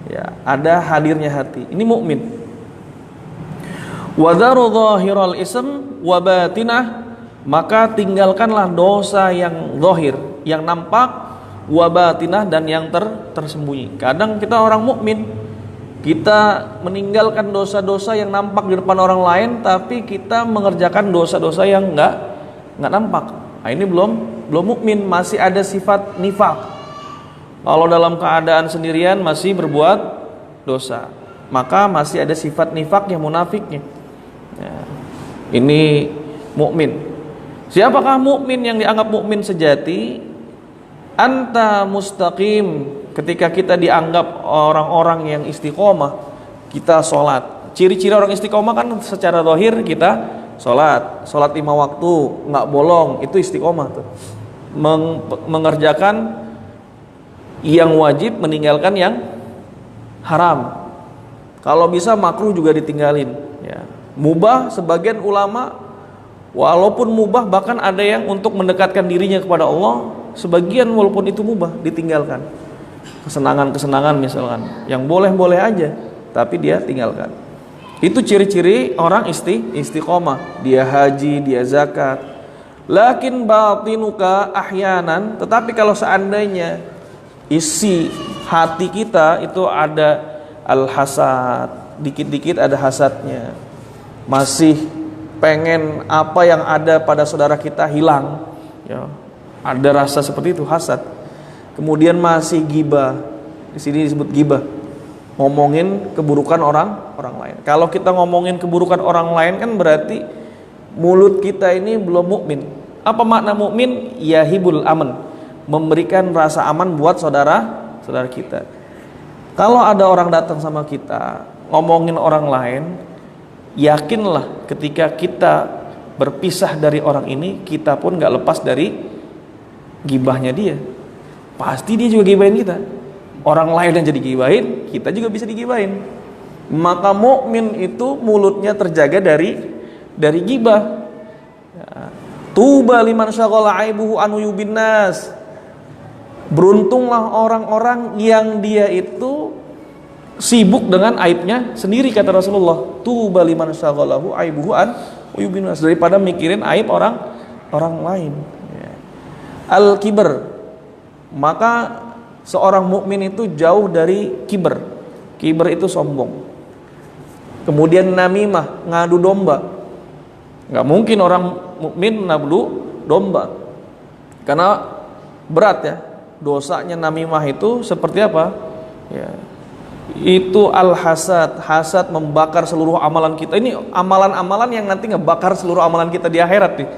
Ya, ada hadirnya hati. Ini mukmin. Wadharu zahiral ism wa batinah, maka tinggalkanlah dosa yang zahir, yang nampak, wa batinah, dan yang tersembunyi. Kadang kita orang mukmin, kita meninggalkan dosa-dosa yang nampak di depan orang lain, tapi kita mengerjakan dosa-dosa yang enggak nampak. Nah, ini belum mukmin, masih ada sifat nifaq. Kalau dalam keadaan sendirian masih berbuat dosa, maka masih ada sifat nifaqnya, munafiknya. Ya, ini mukmin. Siapakah mukmin yang dianggap mukmin sejati? Anta mustaqim, ketika kita dianggap orang-orang yang istiqomah, kita sholat. Ciri-ciri orang istiqomah kan secara zahir kita sholat 5 waktu, nggak bolong, itu istiqomah tuh. Mengerjakan yang wajib, meninggalkan yang haram. Kalau bisa makruh juga ditinggalin. Ya. Mubah, sebagian ulama walaupun mubah, bahkan ada yang untuk mendekatkan dirinya kepada Allah, sebagian walaupun itu mubah ditinggalkan. Kesenangan-kesenangan misalkan, yang boleh-boleh aja, tapi dia tinggalkan. Itu ciri-ciri orang istiqomah. Dia haji, dia zakat. Lakin batinuka ahyanan, tetapi kalau seandainya isi hati kita itu ada al-hasad, dikit-dikit ada hasadnya, masih pengen apa yang ada pada saudara kita hilang, ya, ada rasa seperti itu, hasad. Kemudian masih ghibah, di sini disebut ghibah, ngomongin keburukan orang lain. Kalau kita ngomongin keburukan orang lain kan berarti mulut kita ini belum mukmin. Apa makna mukmin? Yahibul aman, memberikan rasa aman buat saudara kita. Kalau ada orang datang sama kita ngomongin orang lain, yakinlah ketika kita berpisah dari orang ini, kita pun gak lepas dari gibahnya dia. Pasti dia juga gibahin kita. Orang lain yang jadi gibahin, kita juga bisa digibahin. Maka mukmin itu mulutnya terjaga dari gibah. Ya. Tuba liman syaghala aibuhu anu yubinnas. Beruntunglah orang-orang yang dia itu sibuk dengan aibnya sendiri, kata Rasulullah. Tuba liman syaghalahu aibuhu an yubinnas, daripada mikirin aib orang lain. Ya. Al-kibr, maka seorang mukmin itu jauh dari kiber. Kiber itu sombong. Kemudian namimah, ngadu domba. Nggak mungkin orang mukmin ngadu domba, karena berat ya. Dosanya namimah itu seperti apa? Ya, itu al-hasad. Hasad membakar seluruh amalan kita. Ini amalan-amalan yang nanti ngebakar seluruh amalan kita di akhirat nih.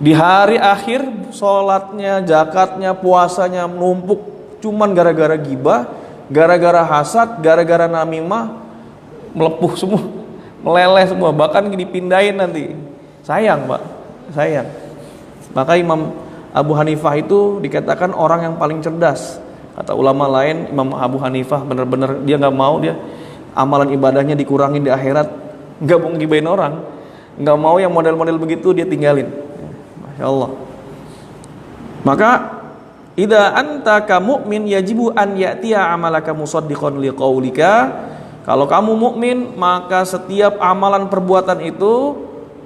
Di hari akhir, sholatnya, zakatnya, puasanya numpuk cuman gara-gara gibah, gara-gara hasad, gara-gara namimah, melepuh semua, meleleh semua, bahkan dipindahin nanti. Sayang Pak, sayang. Maka Imam Abu Hanifah itu dikatakan orang yang paling cerdas. Kata ulama lain, Imam Abu Hanifah benar-benar dia nggak mau dia amalan ibadahnya dikurangin di akhirat, nggak mau ngibain orang, nggak mau yang model-model begitu dia tinggalin. Masya Allah. Maka idza anta ka mu'min yajibu an ya'tiya amalaka musaddiqan liqaulika. Kalau kamu mukmin, maka setiap amalan perbuatan itu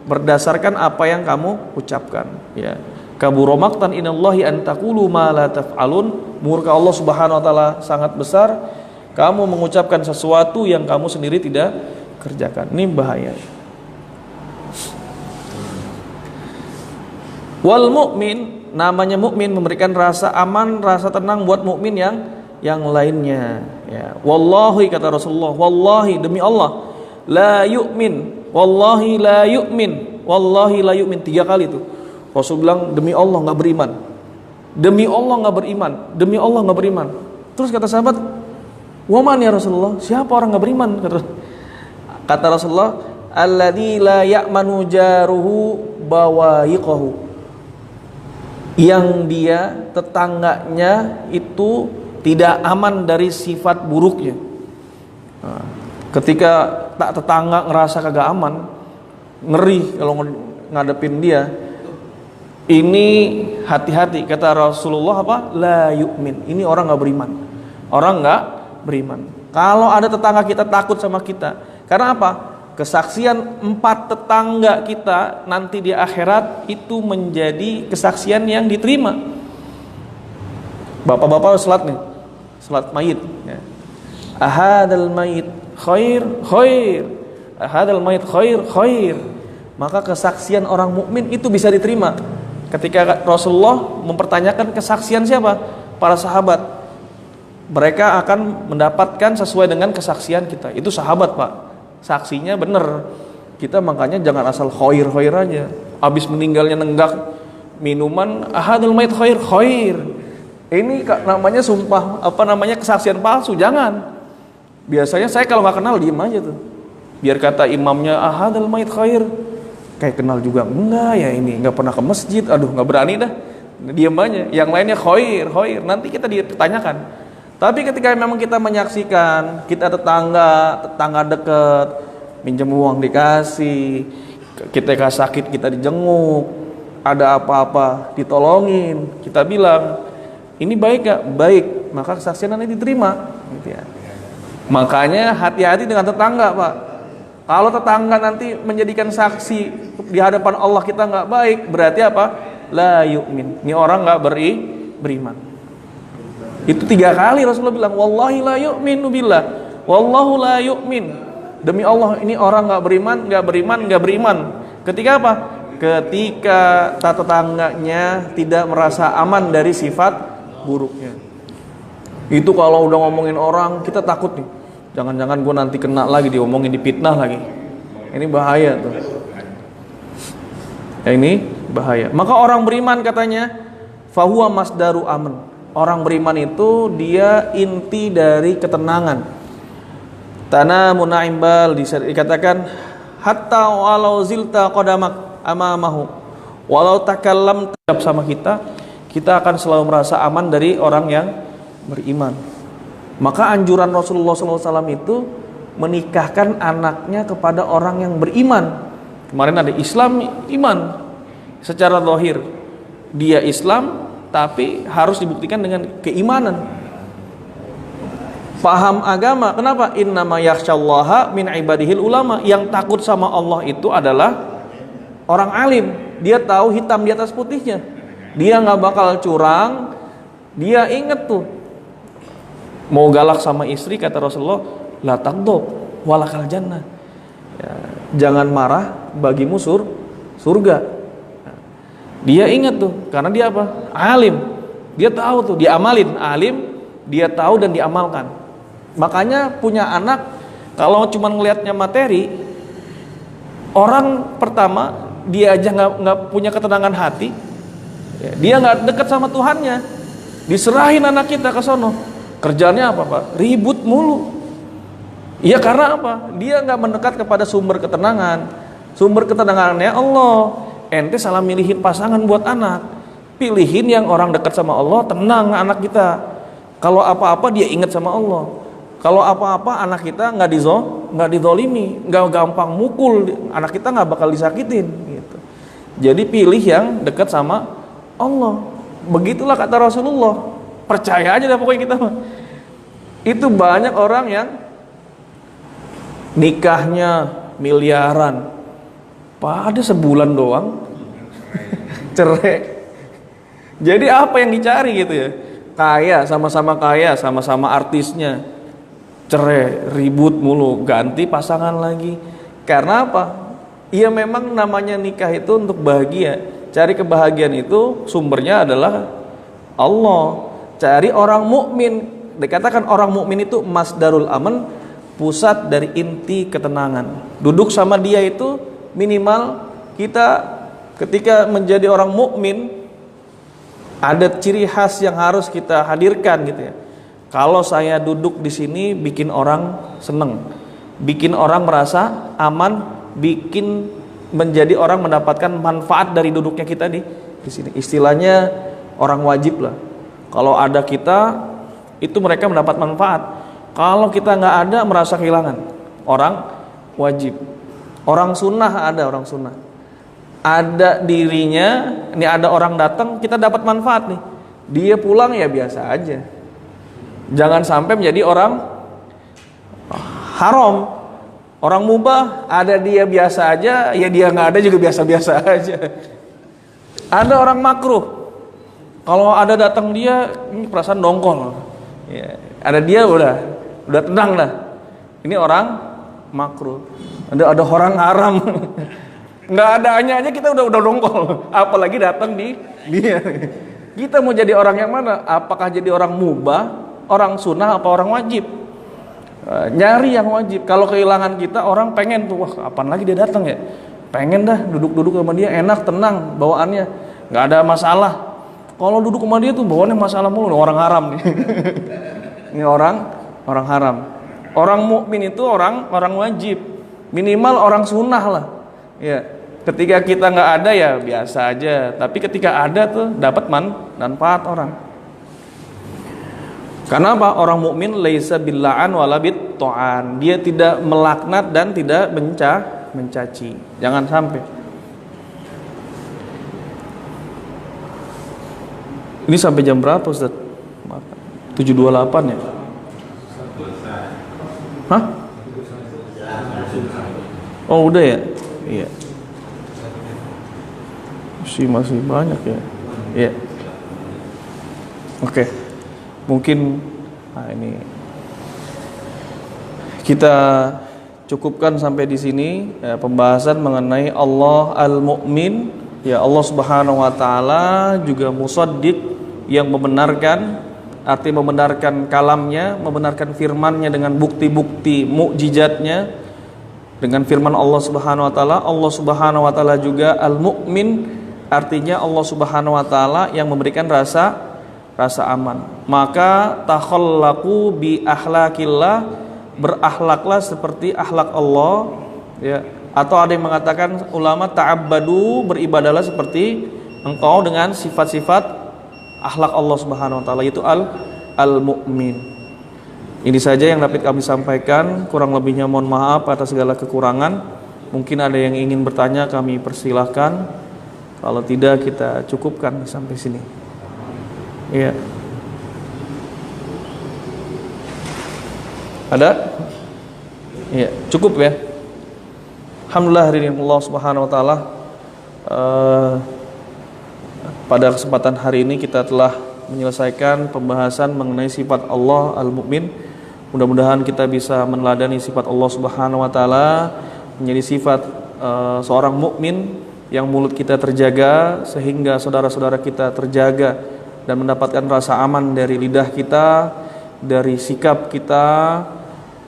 berdasarkan apa yang kamu ucapkan, ya. Kabura maqtan inallahi an taqulu ma la taf'alun. Murka Allah Subhanahu wa taala sangat besar kamu mengucapkan sesuatu yang kamu sendiri tidak kerjakan. Ini bahaya. Wal mu'min, namanya mukmin memberikan rasa aman, rasa tenang buat mukmin yang lainnya, ya. Wallahi, kata Rasulullah, wallahi, demi Allah, la yu'min, wallahi la yu'min, wallahi la yu'min, 3 kali itu Rasul bilang, demi Allah nggak beriman, demi Allah nggak beriman, demi Allah nggak beriman. Terus kata sahabat, waman ya Rasulullah, siapa orang nggak beriman? Kata Rasulullah, alladzi la ya'manu jaruhu bawayiqahu, yang dia tetangganya itu tidak aman dari sifat buruknya. Nah, ketika tak tetangga ngerasa kagak aman, ngeri kalau ngadepin dia, ini hati-hati, kata Rasulullah apa? La yu'min, ini orang nggak beriman, orang nggak beriman. Kalau ada tetangga kita takut sama kita, karena apa? Kesaksian 4 tetangga kita nanti di akhirat itu menjadi kesaksian yang diterima. Bapak-bapak salat nih, salat mayit, ya. Ahadal mayit khair khair, ahadal mayit khair khair. Maka kesaksian orang mukmin itu bisa diterima. Ketika Rasulullah mempertanyakan kesaksian siapa? Para sahabat. Mereka akan mendapatkan sesuai dengan kesaksian kita. Itu sahabat, Pak. Saksinya benar. Kita makanya jangan asal khair-khair aja. Habis meninggalnya nenggak minuman, ahadul mayit khair khair. Ini namanya sumpah, kesaksian palsu. Jangan. Biasanya saya kalau nggak kenal diem aja tuh. Biar kata imamnya ahadul mayit khair, kayak kenal juga enggak ya, ini nggak pernah ke masjid, aduh nggak berani dah, diem aja. Yang lainnya khair khair, nanti kita dipertanyakan. Tapi ketika memang kita menyaksikan, kita tetangga deket, minjem uang dikasih, kita sakit kita dijenguk, ada apa-apa ditolongin, kita bilang ini baik gak? Baik, maka kesaksian nanti diterima, gitu ya. Makanya hati-hati dengan tetangga, Pak. Kalau tetangga nanti menjadikan saksi di hadapan Allah kita nggak baik, berarti apa? La yu'min, ini orang nggak beriman. Itu 3 kali Rasulullah bilang, wallahi la yu'minu billah, wallahu la yu'min, demi Allah ini orang nggak beriman. Ketika apa? Ketika tetangganya tidak merasa aman dari sifat buruknya. Itu kalau udah ngomongin orang, kita takut nih, jangan-jangan gue nanti kena lagi, diomongin, dipitnah lagi. Ini bahaya tuh. Ya, ini bahaya. Maka orang beriman katanya, fahuwa masdaru aman. Orang beriman itu dia inti dari ketenangan. Tanah munaimbal dikatakan hatta walau zilta qadamak amamahu, walau takallam sama kita akan selalu merasa aman dari orang yang beriman. Maka anjuran Rasulullah SAW itu menikahkan anaknya kepada orang yang beriman. Kemarin ada Islam, iman secara zahir dia Islam, tapi harus dibuktikan dengan keimanan, paham agama. Kenapa? Innama yakhsyallaha min ibadihil ulama. Yang takut sama Allah itu adalah orang alim. Dia tahu hitam di atas putihnya, dia nggak bakal curang. Dia inget tuh, mau galak sama istri, kata Rasulullah, la taghdab walakal jannah, ya, jangan marah, bagimu surga. Dia ingat tuh, karena dia apa? Alim. Dia tahu tuh, dia amalin. Alim, dia tahu dan diamalkan. Makanya punya anak, kalau cuma ngelihatnya materi, orang pertama dia aja nggak punya ketenangan hati, ya, dia nggak dekat sama Tuhannya. Diserahin anak kita ke sono, kerjanya apa, Pak? Ribut mulu. Iya, karena apa? Dia nggak mendekat kepada sumber ketenangan. Sumber ketenangannya Allah. Ente salah milihin pasangan buat anak. Pilihin yang orang dekat sama Allah, tenang anak kita. Kalau apa-apa dia ingat sama Allah. Kalau apa-apa anak kita nggak dizolimi, nggak gampang mukul, anak kita nggak bakal disakitin gitu. Jadi pilih yang dekat sama Allah. Begitulah kata Rasulullah. Percaya aja dah pokoknya kita mah. Itu banyak orang yang nikahnya miliaran, pada sebulan doang cerai. Jadi apa yang dicari gitu ya? Kaya, sama-sama artisnya, cerai, ribut mulu, ganti pasangan lagi. Karena apa? Iya, memang namanya nikah itu untuk bahagia. Cari kebahagiaan itu sumbernya adalah Allah. Cari orang mukmin. Dikatakan orang mukmin itu masdarul aman, pusat dari inti ketenangan. Duduk sama dia itu minimal kita ketika menjadi orang mukmin ada ciri khas yang harus kita hadirkan gitu ya. Kalau saya duduk di sini bikin orang seneng, bikin orang merasa aman, bikin menjadi orang mendapatkan manfaat dari duduknya kita di sini. Istilahnya orang wajib lah. Kalau ada kita itu mereka mendapat manfaat. Kalau kita nggak ada merasa kehilangan. Orang wajib. Orang sunnah ada orang sunnah. Ada dirinya, ini ada orang datang, kita dapat manfaat nih. Dia pulang ya biasa aja. Jangan sampai menjadi orang haram, orang mubah. Ada dia biasa aja, ya dia nggak ada juga biasa-biasa aja. Ada orang makruh, kalau ada datang dia, ini perasaan dongkol. Ya, ada dia udah tenang dah. Ini orang makruh. Ada orang haram. Nggak adanya aja kita udah dongkol, apalagi datang di dia. Kita mau jadi orang yang mana? Apakah jadi orang mubah, orang sunnah, apa orang wajib? Nyari yang wajib. Kalau kehilangan kita, orang pengen tuh, wah kapan lagi dia datang ya? Pengen dah duduk-duduk sama dia, enak, tenang bawaannya, nggak ada masalah. Kalau duduk sama dia tuh bawaannya masalah mulu, orang haram nih. Ini orang haram. Orang mukmin itu orang wajib, minimal orang sunnah lah. Ya. Ketika kita nggak ada ya biasa aja, tapi ketika ada tuh dapat manfaat orang. Karena apa? Orang mukmin laisa billa'an wala bit-ta'an. Dia tidak melaknat dan tidak mencaci. Jangan sampai. Ini sampai jam berapa, Ustaz? 7.28 ya? Hah? Oh, udah ya? Iya. Masih banyak ya. Iya. Oke. Mungkin ini kita cukupkan sampai di sini ya, pembahasan mengenai Allah Al-Mu'min. Ya, Allah Subhanahu wa taala juga musaddiq, yang membenarkan, arti membenarkan kalamnya, membenarkan firmannya dengan bukti-bukti mukjizatnya. Dengan firman Allah Subhanahu wa taala, Allah Subhanahu wa taala juga Al-Mu'min, artinya Allah Subhanahu wa taala yang memberikan rasa aman. Maka takhallaqu bi akhlaqillah, berakhlaklah seperti akhlak Allah ya. Atau ada yang mengatakan ulama ta'abbadu, beribadalah seperti engkau dengan sifat-sifat akhlak Allah Subhanahu wa taala, yaitu al-mu'min. Ini saja yang dapat kami sampaikan, kurang lebihnya mohon maaf atas segala kekurangan. Mungkin ada yang ingin bertanya, kami persilahkan. Kalau tidak kita cukupkan sampai sini. Iya. Ada? Iya, cukup ya. Alhamdulillah hadirin Allah Subhanahu wa taala. Pada kesempatan hari ini kita telah menyelesaikan pembahasan mengenai sifat Allah Al-Mu'min. Mudah-mudahan kita bisa meneladani sifat Allah Subhanahu wa taala, menjadi sifat seorang mukmin yang mulut kita terjaga sehingga saudara-saudara kita terjaga dan mendapatkan rasa aman dari lidah kita, dari sikap kita.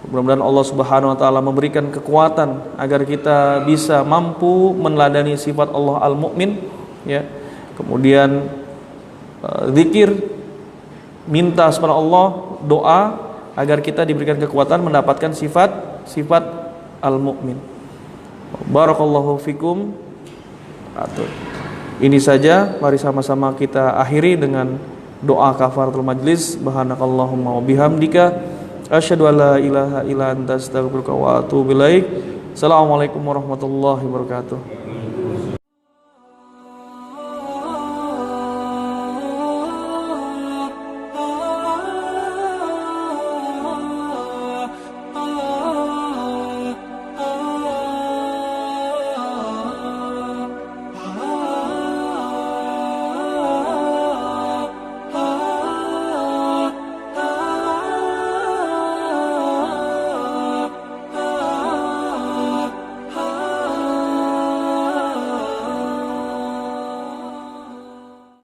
Mudah-mudahan Allah Subhanahu wa taala memberikan kekuatan agar kita bisa mampu meneladani sifat Allah Al-Mu'min ya. Kemudian zikir, minta kepada Allah, doa agar kita diberikan kekuatan mendapatkan sifat Al-Mu'min. Barakallahu fikum. Atur. Ini saja, mari sama-sama kita akhiri dengan doa kafaratul majlis. Subhanakallahumma wa bihamdika asyhadu an la ilaha illa anta astaghfiruka wa atubu ilaik. Assalamualaikum warahmatullahi wabarakatuh.